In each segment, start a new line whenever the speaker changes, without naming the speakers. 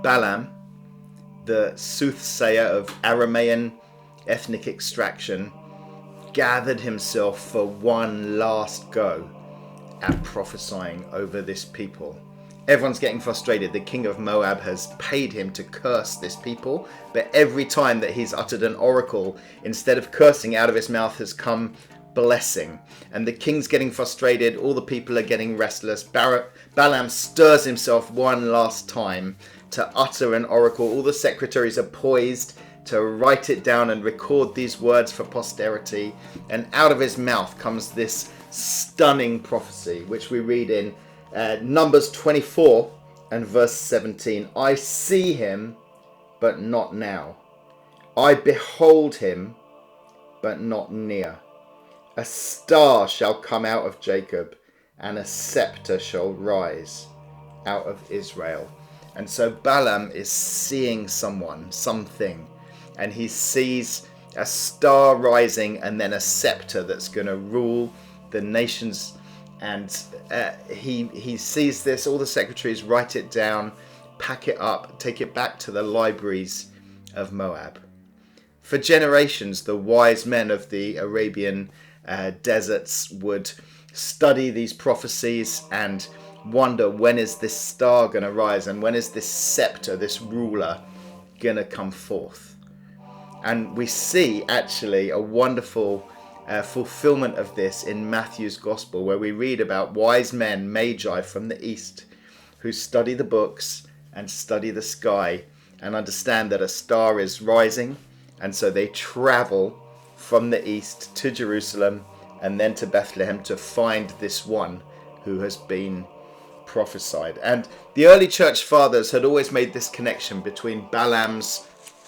Balaam, the soothsayer of Aramaean ethnic extraction, gathered himself for one last go at prophesying over this people. Everyone's getting frustrated. The king of Moab has paid him to curse this people, but every time that he's uttered an oracle, instead of cursing, out of his mouth has come blessing. And the king's getting frustrated. All the people are getting restless. Balaam stirs himself one last time to utter an oracle. All the secretaries are poised to write it down and record these words for posterity. And out of his mouth comes this stunning prophecy, which we read in Numbers 24 and verse 17. I see him, but not now. I behold him, but not near. A star shall come out of Jacob, and a scepter shall rise out of Israel. And so Balaam is seeing something, and he sees a star rising and then a scepter that's going to rule the nations. And he sees this. All the secretaries write it down, pack it up, take it back to the libraries of Moab. For generations, the wise men of the Arabian deserts would study these prophecies and wonder, when is this star going to rise, and when is this scepter, this ruler, going to come forth? And we see actually a wonderful fulfillment of this in Matthew's gospel, where we read about wise men, magi from the east, who study the books and study the sky and understand that a star is rising, and so they travel from the east to Jerusalem and then to Bethlehem to find this one who has been prophesied. And the early church fathers had always made this connection between Balaam's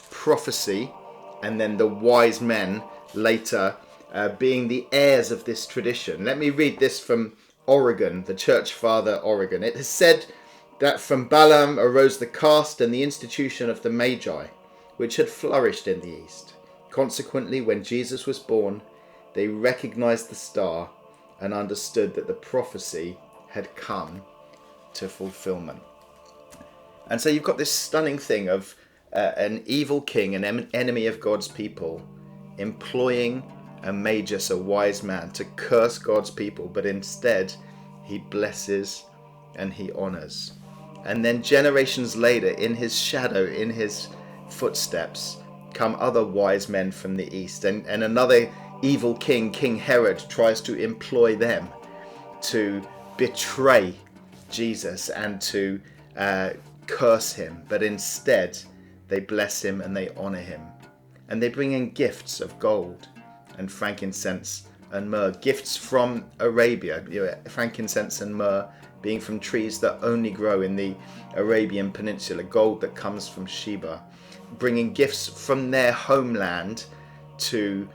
prophecy and then the wise men later being the heirs of this tradition. Let me read this from Origen, the church father Origen. It has said that from Balaam arose the caste and the institution of the Magi, which had flourished in the east. Consequently, when Jesus was born, they recognized the star and understood that the prophecy had come to fulfillment. And so you've got this stunning thing of an evil king, an enemy of God's people, employing a magus, a wise man, to curse God's people, but instead he blesses and he honors. And then generations later, in his shadow, in his footsteps, come other wise men from the east, and another evil king, King Herod, tries to employ them to betray Jesus and to curse him, but instead they bless him and they honor him, and they bring in gifts of gold and frankincense and myrrh, gifts from Arabia, frankincense and myrrh being from trees that only grow in the Arabian Peninsula, gold that comes from Sheba, bringing gifts from their homeland to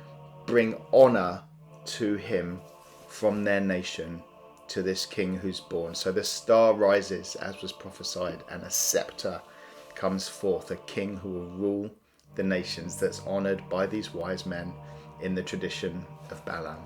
bring honor to him from their nation, to this king who's born. So the star rises as was prophesied, and a scepter comes forth, a king who will rule the nations, that's honored by these wise men in the tradition of Balaam.